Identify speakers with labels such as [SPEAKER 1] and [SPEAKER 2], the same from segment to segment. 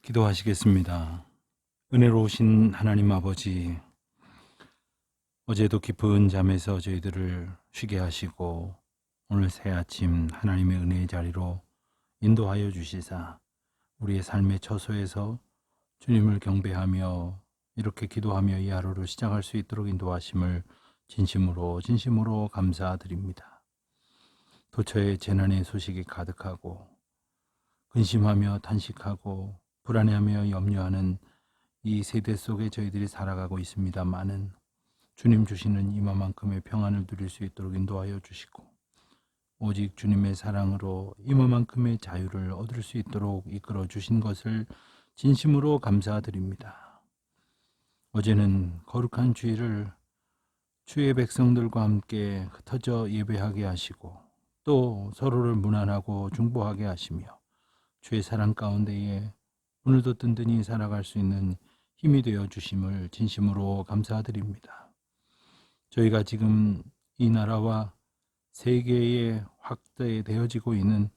[SPEAKER 1] 기도하시겠습니다. 은혜로우신 하나님 아버지, 어제도 깊은 잠에서 저희들을 쉬게 하시고 오늘 새 아침 하나님의 은혜의 자리로 인도하여 주시사 우리의 삶의 처소에서 주님을 경배하며 이렇게 기도하며 이 하루를 시작할 수 있도록 인도하심을 진심으로 감사드립니다. 도처에 재난의 소식이 가득하고 근심하며 탄식하고 불안해하며 염려하는 이 세대 속에 저희들이 살아가고 있습니다마는 주님 주시는 이마만큼의 평안을 누릴 수 있도록 인도하여 주시고 오직 주님의 사랑으로 이마만큼의 자유를 얻을 수 있도록 이끌어 주신 것을 진심으로 감사드립니다. 어제는 거룩한 주일을 주의 백성들과 함께 흩어져 예배하게 하시고 또 서로를 문안하고 중보하게 하시며 주의 사랑 가운데에 오늘도 든든히 살아갈 수 있는 힘이 되어 주심을 진심으로 감사드립니다. 저희가 지금 이 나라와 세계에 확대되어지고 있는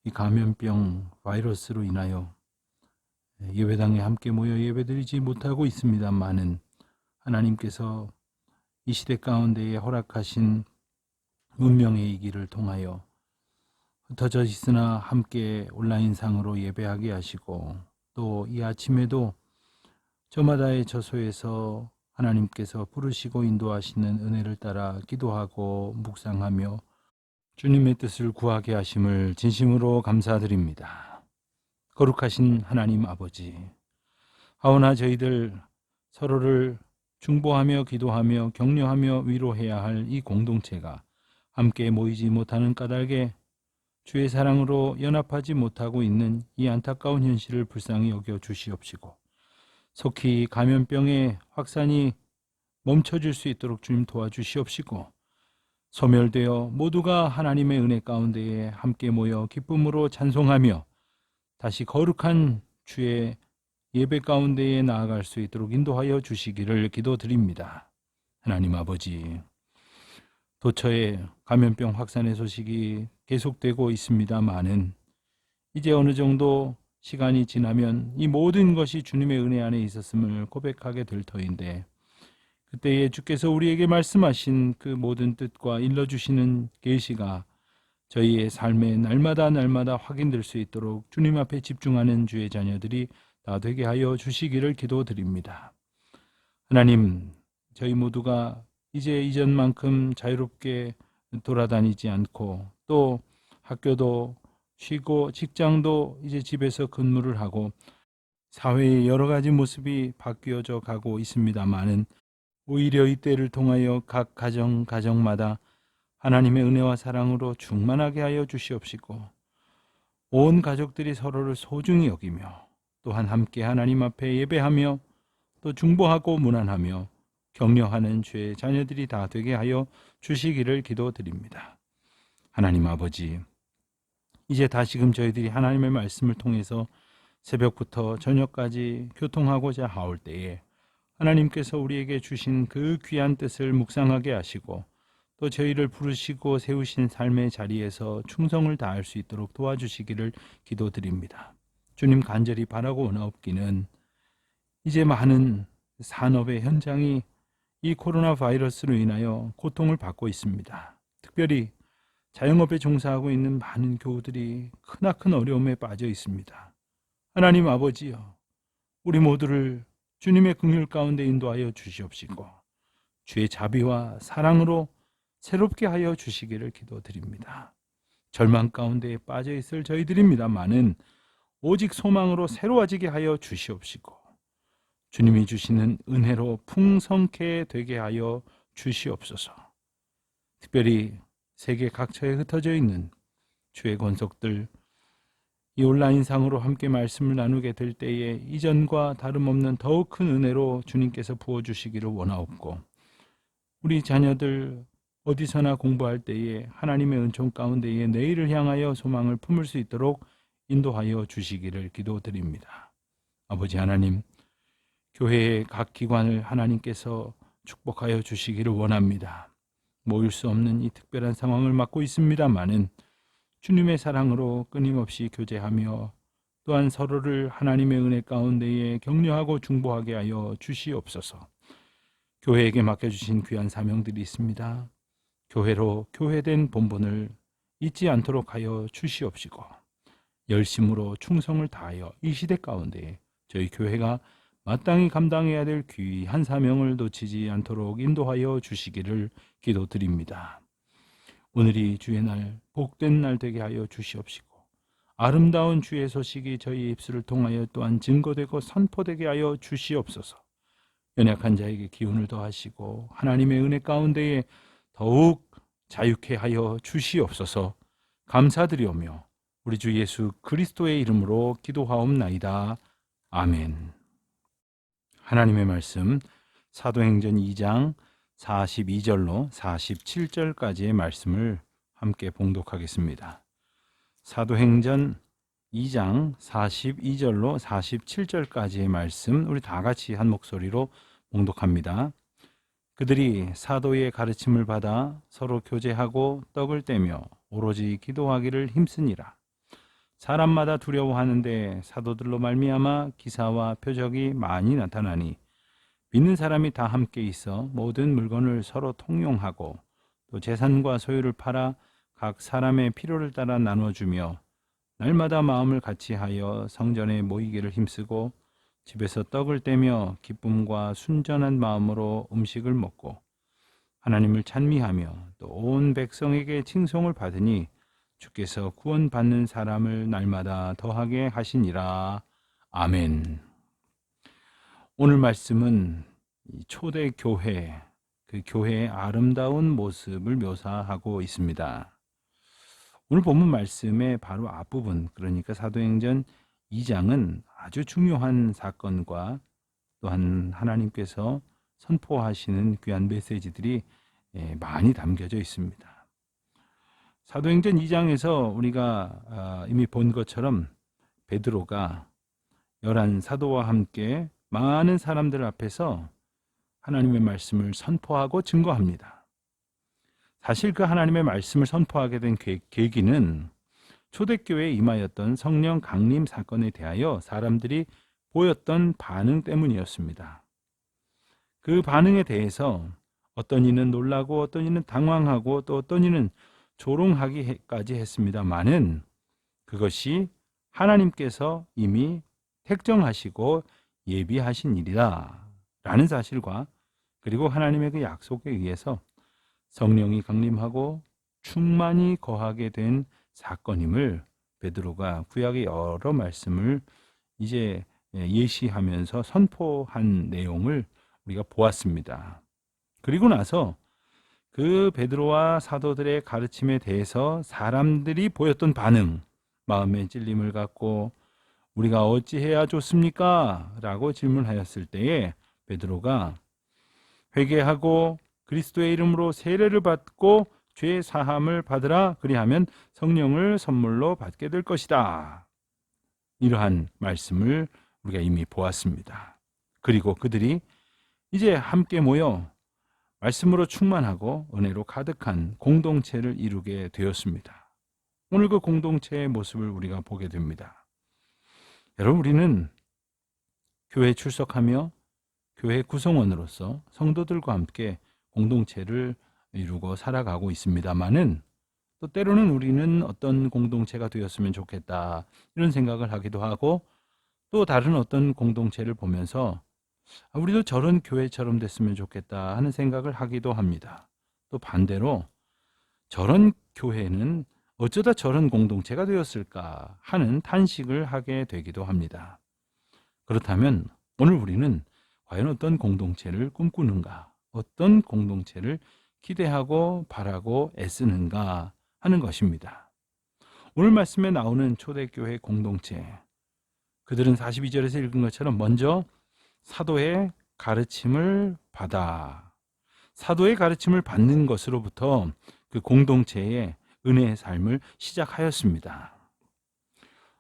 [SPEAKER 1] 이 감염병 바이러스로 인하여 예배당에 함께 모여 예배드리지 못하고 있습니다마는 하나님께서 이 시대 가운데에 허락하신 운명의 이 길을 통하여 흩어져 있으나 함께 온라인상으로 예배하게 하시고 또 이 아침에도 저마다의 저소에서 하나님께서 부르시고 인도하시는 은혜를 따라 기도하고 묵상하며 주님의 뜻을 구하게 하심을 진심으로 감사드립니다. 거룩하신 하나님 아버지, 하오나 저희들 서로를 중보하며 기도하며 격려하며 위로해야 할 이 공동체가 함께 모이지 못하는 까닭에 주의 사랑으로 연합하지 못하고 있는 이 안타까운 현실을 불쌍히 여겨 주시옵시고 속히 감염병의 확산이 멈춰질 수 있도록 주님 도와주시옵시고 소멸되어 모두가 하나님의 은혜 가운데에 함께 모여 기쁨으로 찬송하며 다시 거룩한 주의 예배 가운데에 나아갈 수 있도록 인도하여 주시기를 기도드립니다. 하나님 아버지, 도처에 감염병 확산의 소식이 계속되고 있습니다마는 이제 어느 정도 시간이 지나면 이 모든 것이 주님의 은혜 안에 있었음을 고백하게 될 터인데 그때에 주께서 우리에게 말씀하신 그 모든 뜻과 일러주시는 계시가 저희의 삶에 날마다 확인될 수 있도록 주님 앞에 집중하는 주의 자녀들이 다 되게 하여 주시기를 기도드립니다. 하나님, 저희 모두가 이제 이전만큼 자유롭게 돌아다니지 않고 또 학교도 쉬고 직장도 이제 집에서 근무를 하고 사회의 여러 가지 모습이 바뀌어져 가고 있습니다마는 오히려 이때를 통하여 각 가정마다 하나님의 은혜와 사랑으로 충만하게 하여 주시옵시고 온 가족들이 서로를 소중히 여기며 또한 함께 하나님 앞에 예배하며 또 중보하고 문안하며 격려하는 주의 자녀들이 다 되게 하여 주시기를 기도드립니다. 하나님 아버지, 이제 다시금 저희들이 하나님의 말씀을 통해서 새벽부터 저녁까지 교통하고자 하올 때에 하나님께서 우리에게 주신 그 귀한 뜻을 묵상하게 하시고 또 저희를 부르시고 세우신 삶의 자리에서 충성을 다할 수 있도록 도와주시기를 기도드립니다. 주님 간절히 바라고 원하옵기는 이제 많은 산업의 현장이 이 코로나 바이러스로 인하여 고통을 받고 있습니다. 특별히 자영업에 종사하고 있는 많은 교우들이 크나큰 어려움에 빠져 있습니다. 하나님 아버지여, 우리 모두를 주님의 긍휼 가운데 인도하여 주시옵시고 주의 자비와 사랑으로 새롭게 하여 주시기를 기도드립니다. 절망 가운데 빠져 있을 저희들입니다마는 오직 소망으로 새로워지게 하여 주시옵시고 주님이 주시는 은혜로 풍성케 되게 하여 주시옵소서. 특별히 세계 각처에 흩어져 있는 주의 권속들 이 온라인상으로 함께 말씀을 나누게 될 때에 이전과 다름없는 더욱 큰 은혜로 주님께서 부어주시기를 원하옵고 우리 자녀들 어디서나 공부할 때에 하나님의 은총 가운데에 내일을 향하여 소망을 품을 수 있도록 인도하여 주시기를 기도드립니다. 아버지 하나님, 교회의 각 기관을 하나님께서 축복하여 주시기를 원합니다. 모일 수 없는 이 특별한 상황을 맞고 있습니다마는 주님의 사랑으로 끊임없이 교제하며 또한 서로를 하나님의 은혜 가운데에 격려하고 중보하게 하여 주시옵소서. 교회에게 맡겨주신 귀한 사명들이 있습니다. 교회로 교회된 본분을 잊지 않도록 하여 주시옵시고 열심으로 충성을 다하여 이 시대 가운데 저희 교회가 마땅히 감당해야 될 귀한 사명을 놓치지 않도록 인도하여 주시기를 기도드립니다. 오늘이 주의 날, 복된 날 되게 하여 주시옵시고 아름다운 주의 소식이 저희 입술을 통하여 또한 증거되고 선포되게 하여 주시옵소서. 연약한 자에게 기운을 더하시고 하나님의 은혜 가운데에 더욱 자유케 하여 주시옵소서. 감사드리오며 우리 주 예수 그리스도의 이름으로 기도하옵나이다. 아멘. 하나님의 말씀 사도행전 2장 42절로 47절까지의 말씀을 함께 봉독하겠습니다. 사도행전 2장 42절로 47절까지의 말씀 우리 다 같이 한 목소리로 봉독합니다. 그들이 사도의 가르침을 받아 서로 교제하고 떡을 떼며 오로지 기도하기를 힘쓰니라. 사람마다 두려워하는데 사도들로 말미암아 기사와 표적이 많이 나타나니 믿는 사람이 다 함께 있어 모든 물건을 서로 통용하고 또 재산과 소유를 팔아 각 사람의 필요를 따라 나눠주며 날마다 마음을 같이하여 성전에 모이기를 힘쓰고 집에서 떡을 떼며 기쁨과 순전한 마음으로 음식을 먹고 하나님을 찬미하며 또 온 백성에게 칭송을 받으니 주께서 구원받는 사람을 날마다 더하게 하시니라. 아멘. 오늘 말씀은 초대 교회, 그 교회의 아름다운 모습을 묘사하고 있습니다. 오늘 본문 말씀의 바로 앞부분, 그러니까 사도행전 2장은 아주 중요한 사건과 또한 하나님께서 선포하시는 귀한 메시지들이 많이 담겨져 있습니다. 사도행전 2장에서 우리가 이미 본 것처럼 베드로가 11사도와 함께 많은 사람들 앞에서 하나님의 말씀을 선포하고 증거합니다. 사실 그 하나님의 말씀을 선포하게 된 계기는 초대교회에 임하였던 성령 강림 사건에 대하여 사람들이 보였던 반응 때문이었습니다. 그 반응에 대해서 어떤 이는 놀라고 어떤 이는 당황하고 또 어떤 이는 조롱하기까지 했습니다마는 그것이 하나님께서 이미 택정하시고 예비하신 일이다 라는 사실과 그리고 하나님의 그 약속에 의해서 성령이 강림하고 충만히 거하게 된 사건임을 베드로가 구약의 여러 말씀을 이제 예시하면서 선포한 내용을 우리가 보았습니다. 그리고 나서 그 베드로와 사도들의 가르침에 대해서 사람들이 보였던 반응, 마음의 찔림을 갖고 우리가 어찌해야 좋습니까? 라고 질문하였을 때에 베드로가 회개하고 그리스도의 이름으로 세례를 받고 죄 사함을 받으라. 그리하면 성령을 선물로 받게 될 것이다. 이러한 말씀을 우리가 이미 보았습니다. 그리고 그들이 이제 함께 모여 말씀으로 충만하고 은혜로 가득한 공동체를 이루게 되었습니다. 오늘 그 공동체의 모습을 우리가 보게 됩니다. 여러분, 우리는 교회에 출석하며 교회 구성원으로서 성도들과 함께 공동체를 이루고 살아가고 있습니다만은 또 때로는 우리는 어떤 공동체가 되었으면 좋겠다 이런 생각을 하기도 하고 또 다른 어떤 공동체를 보면서 우리도 저런 교회처럼 됐으면 좋겠다 하는 생각을 하기도 합니다. 또 반대로 저런 교회는 어쩌다 저런 공동체가 되었을까 하는 탄식을 하게 되기도 합니다. 그렇다면 오늘 우리는 과연 어떤 공동체를 꿈꾸는가, 어떤 공동체를 기대하고 바라고 애쓰는가 하는 것입니다. 오늘 말씀에 나오는 초대교회 공동체, 그들은 42절에서 읽은 것처럼 먼저 사도의 가르침을 받아, 사도의 가르침을 받는 것으로부터 그 공동체의 은혜의 삶을 시작하였습니다.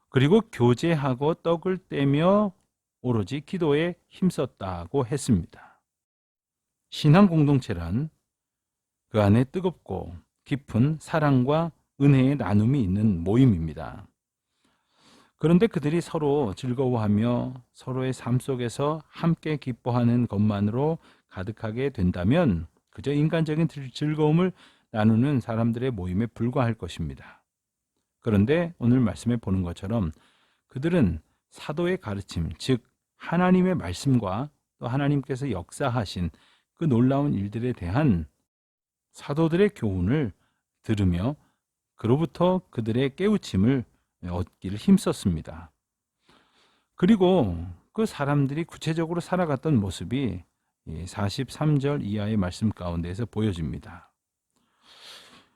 [SPEAKER 1] 그리고 교제하고 떡을 떼며 오로지 기도에 힘썼다고 했습니다. 신앙 공동체란 그 안에 뜨겁고 깊은 사랑과 은혜의 나눔이 있는 모임입니다. 그런데 그들이 서로 즐거워하며 서로의 삶 속에서 함께 기뻐하는 것만으로 가득하게 된다면 그저 인간적인 즐거움을 나누는 사람들의 모임에 불과할 것입니다. 그런데 오늘 말씀에 보는 것처럼 그들은 사도의 가르침, 즉 하나님의 말씀과 또 하나님께서 역사하신 그 놀라운 일들에 대한 사도들의 교훈을 들으며 그로부터 그들의 깨우침을 얻기를 힘썼습니다. 그리고 그 사람들이 구체적으로 살아갔던 모습이 43절 이하의 말씀 가운데에서 보여집니다.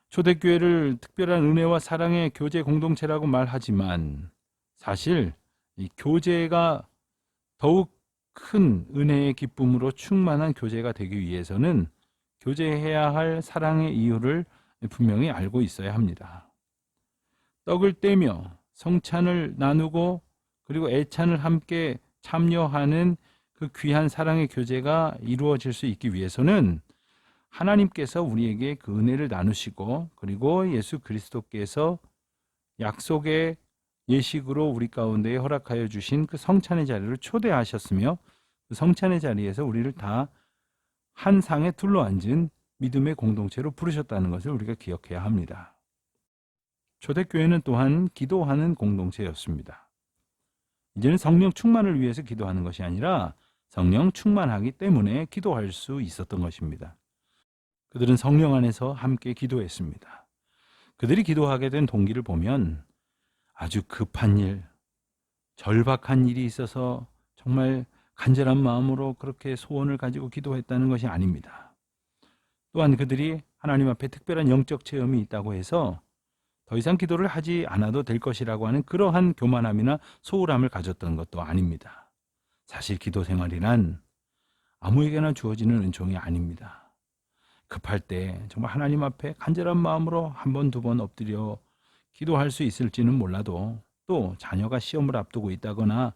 [SPEAKER 1] 초대교회를 특별한 은혜와 사랑의 교제 공동체라고 말하지만 사실 이 교제가 더욱 큰 은혜의 기쁨으로 충만한 교제가 되기 위해서는 교제해야 할 사랑의 이유를 분명히 알고 있어야 합니다. 떡을 떼며 성찬을 나누고 그리고 애찬을 함께 참여하는 그 귀한 사랑의 교제가 이루어질 수 있기 위해서는 하나님께서 우리에게 그 은혜를 나누시고 그리고 예수 그리스도께서 약속의 예식으로 우리 가운데 허락하여 주신 그 성찬의 자리를 초대하셨으며 그 성찬의 자리에서 우리를 다 한 상에 둘러앉은 믿음의 공동체로 부르셨다는 것을 우리가 기억해야 합니다. 초대교회는 또한 기도하는 공동체였습니다. 이제는 성령 충만을 위해서 기도하는 것이 아니라 성령 충만하기 때문에 기도할 수 있었던 것입니다. 그들은 성령 안에서 함께 기도했습니다. 그들이 기도하게 된 동기를 보면 아주 급한 일, 절박한 일이 있어서 정말 간절한 마음으로 그렇게 소원을 가지고 기도했다는 것이 아닙니다. 또한 그들이 하나님 앞에 특별한 영적 체험이 있다고 해서 더 이상 기도를 하지 않아도 될 것이라고 하는 그러한 교만함이나 소홀함을 가졌던 것도 아닙니다. 사실 기도 생활이란 아무에게나 주어지는 은총이 아닙니다. 급할 때 정말 하나님 앞에 간절한 마음으로 한 번, 두 번 엎드려 기도할 수 있을지는 몰라도 또 자녀가 시험을 앞두고 있다거나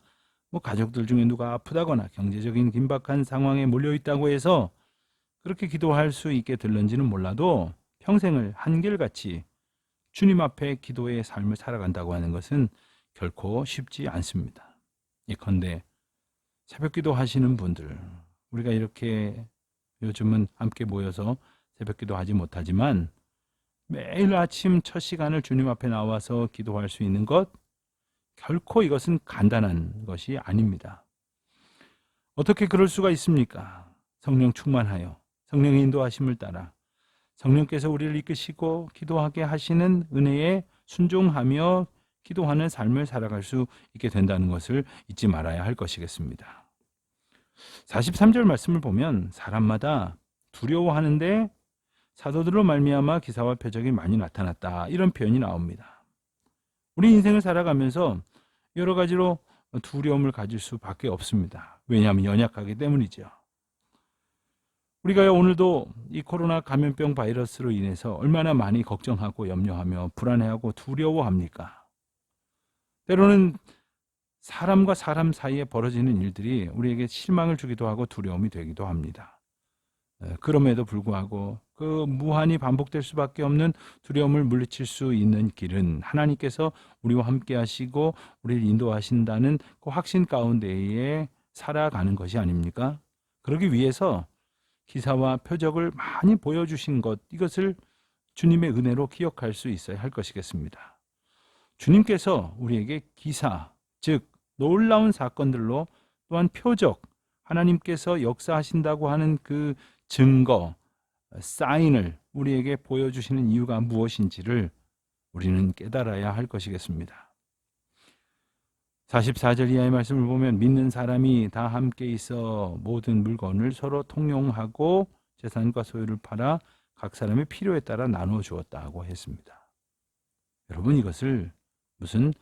[SPEAKER 1] 가족들 중에 누가 아프다거나 경제적인 긴박한 상황에 몰려 있다고 해서 그렇게 기도할 수 있게 될런지는 몰라도 평생을 한결같이 주님 앞에 기도의 삶을 살아간다고 하는 것은 결코 쉽지 않습니다. 예컨대 새벽기도 하시는 분들, 우리가 이렇게 요즘은 함께 모여서 새벽기도 하지 못하지만 매일 아침 첫 시간을 주님 앞에 나와서 기도할 수 있는 것, 결코 이것은 간단한 것이 아닙니다. 어떻게 그럴 수가 있습니까? 성령 충만하여 성령의 인도하심을 따라 성령께서 우리를 이끄시고 기도하게 하시는 은혜에 순종하며 기도하는 삶을 살아갈 수 있게 된다는 것을 잊지 말아야 할 것이겠습니다. 43절 말씀을 보면 사람마다 두려워하는데 사도들로 말미암아 기사와 표적이 많이 나타났다, 이런 표현이 나옵니다. 우리 인생을 살아가면서 여러 가지로 두려움을 가질 수밖에 없습니다. 왜냐하면 연약하기 때문이죠. 우리가 오늘도 이 코로나 감염병 바이러스로 인해서 얼마나 많이 걱정하고 염려하며 불안해하고 두려워합니까? 때로는 사람과 사람 사이에 벌어지는 일들이 우리에게 실망을 주기도 하고 두려움이 되기도 합니다. 그럼에도 불구하고 그 무한히 반복될 수밖에 없는 두려움을 물리칠 수 있는 길은 하나님께서 우리와 함께 하시고 우리를 인도하신다는 그 확신 가운데에 살아가는 것이 아닙니까? 그러기 위해서 기사와 표적을 많이 보여주신 것, 이것을 주님의 은혜로 기억할 수 있어야 할 것이겠습니다. 주님께서 우리에게 기사, 즉 놀라운 사건들로, 또한 표적, 하나님께서 역사하신다고 하는 그 증거, 사인을 우리에게 보여주시는 이유가 무엇인지를 우리는 깨달아야 할 것이겠습니다. 44절 이하의 말씀을 보면 믿는 사람이 다 함께 있어 모든 물건을 서로 통용하고 재산과 소유를 팔아 각 사람의 필요에 따라 나누어 주었다고 했습니다. 여러분, 이것을 무슨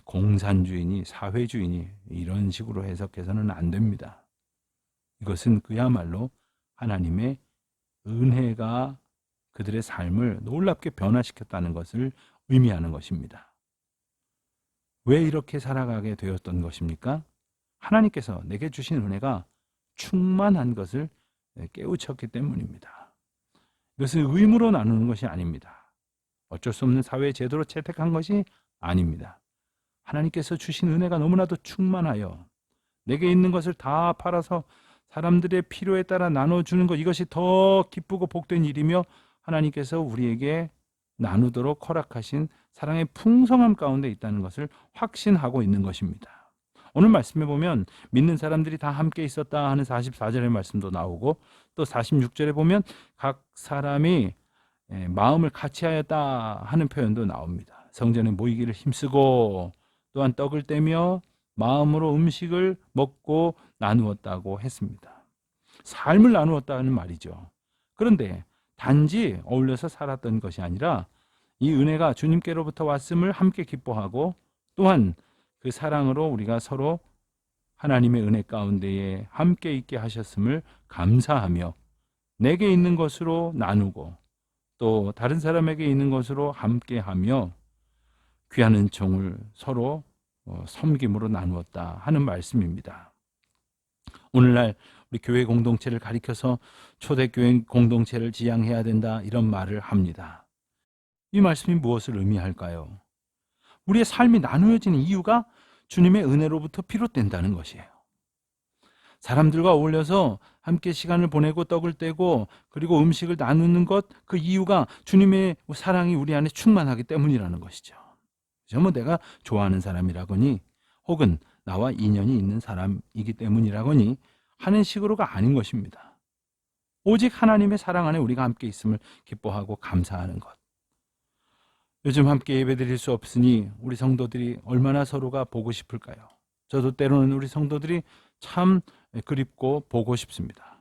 [SPEAKER 1] 공산주의니 사회주의니 이런 식으로 해석해서는 안 됩니다. 이것은 그야말로 하나님의 은혜가 그들의 삶을 놀랍게 변화시켰다는 것을 의미하는 것입니다. 왜 이렇게 살아가게 되었던 것입니까? 하나님께서 내게 주신 은혜가 충만한 것을 깨우쳤기 때문입니다. 이것은 의무로 나누는 것이 아닙니다. 어쩔 수 없는 사회 제도로 채택한 것이 아닙니다. 하나님께서 주신 은혜가 너무나도 충만하여 내게 있는 것을 다 팔아서 사람들의 필요에 따라 나눠주는 것, 이것이 더 기쁘고 복된 일이며 하나님께서 우리에게 나누도록 허락하신 사랑의 풍성함 가운데 있다는 것을 확신하고 있는 것입니다. 오늘 말씀에 보면 믿는 사람들이 다 함께 있었다 하는 44절의 말씀도 나오고, 또 46절에 보면 각 사람이 마음을 같이 하였다 하는 표현도 나옵니다. 성전에 모이기를 힘쓰고 또한 떡을 떼며 마음으로 음식을 먹고 나누었다고 했습니다. 삶을 나누었다는 말이죠. 그런데 단지 어울려서 살았던 것이 아니라 이 은혜가 주님께로부터 왔음을 함께 기뻐하고, 또한 그 사랑으로 우리가 서로 하나님의 은혜 가운데에 함께 있게 하셨음을 감사하며 내게 있는 것으로 나누고 또 다른 사람에게 있는 것으로 함께하며 귀한 은총을 서로 섬김으로 나누었다 하는 말씀입니다. 오늘날 우리 교회 공동체를 가리켜서 초대교회 공동체를 지향해야 된다, 이런 말을 합니다. 이 말씀이 무엇을 의미할까요? 우리의 삶이 나누어지는 이유가 주님의 은혜로부터 비롯된다는 것이에요. 사람들과 어울려서 함께 시간을 보내고 떡을 떼고 그리고 음식을 나누는 것, 그 이유가 주님의 사랑이 우리 안에 충만하기 때문이라는 것이죠. 그래서 내가 좋아하는 사람이라거니 혹은 나와 인연이 있는 사람이기 때문이라거니 하는 식으로가 아닌 것입니다. 오직 하나님의 사랑 안에 우리가 함께 있음을 기뻐하고 감사하는 것. 요즘 함께 예배드릴 수 없으니 우리 성도들이 얼마나 서로가 보고 싶을까요? 저도 때로는 우리 성도들이 참 그립고 보고 싶습니다.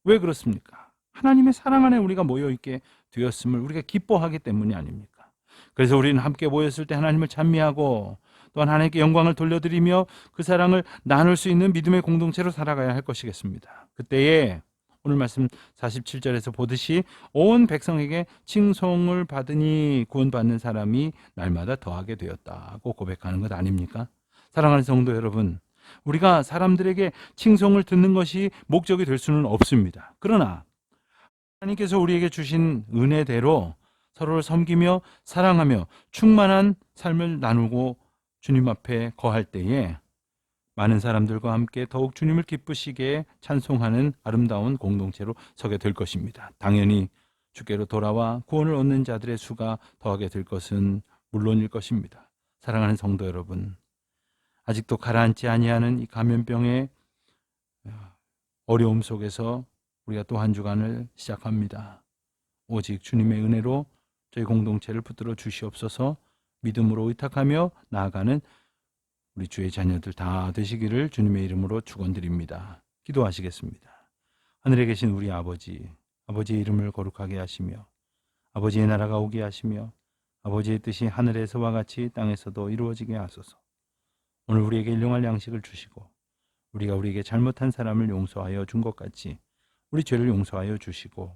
[SPEAKER 1] 왜 그렇습니까? 하나님의 사랑 안에 우리가 모여있게 되었음을 우리가 기뻐하기 때문이 아닙니까? 그래서 우리는 함께 모였을 때 하나님을 찬미하고 또한 하나님께 영광을 돌려드리며 그 사랑을 나눌 수 있는 믿음의 공동체로 살아가야 할 것이겠습니다. 그때에 오늘 말씀 47절에서 보듯이 온 백성에게 칭송을 받으니 구원받는 사람이 날마다 더하게 되었다고 고백하는 것 아닙니까? 사랑하는 성도 여러분, 우리가 사람들에게 칭송을 듣는 것이 목적이 될 수는 없습니다. 그러나 하나님께서 우리에게 주신 은혜대로 서로를 섬기며 사랑하며 충만한 삶을 나누고 주님 앞에 거할 때에 많은 사람들과 함께 더욱 주님을 기쁘시게 찬송하는 아름다운 공동체로 서게 될 것입니다. 당연히 주께로 돌아와 구원을 얻는 자들의 수가 더하게 될 것은 물론일 것입니다. 사랑하는 성도 여러분, 아직도 가라앉지 아니하는 이 감염병의 어려움 속에서 우리가 또 한 주간을 시작합니다. 오직 주님의 은혜로 저희 공동체를 붙들어 주시옵소서. 믿음으로 의탁하며 나아가는 우리 주의 자녀들 다 되시기를 주님의 이름으로 축원드립니다. 기도하시겠습니다. 하늘에 계신 우리 아버지, 아버지의 이름을 거룩하게 하시며 아버지의 나라가 오게 하시며 아버지의 뜻이 하늘에서와 같이 땅에서도 이루어지게 하소서. 오늘 우리에게 일용할 양식을 주시고 우리가 우리에게 잘못한 사람을 용서하여 준 것 같이 우리 죄를 용서하여 주시고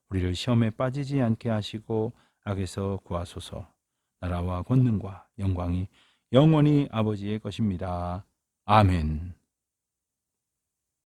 [SPEAKER 1] 우리를 시험에 빠지지 않게 하시고 악에서 구하소서. 나라와 권능과 영광이 영원히 아버지의 것입니다. 아멘.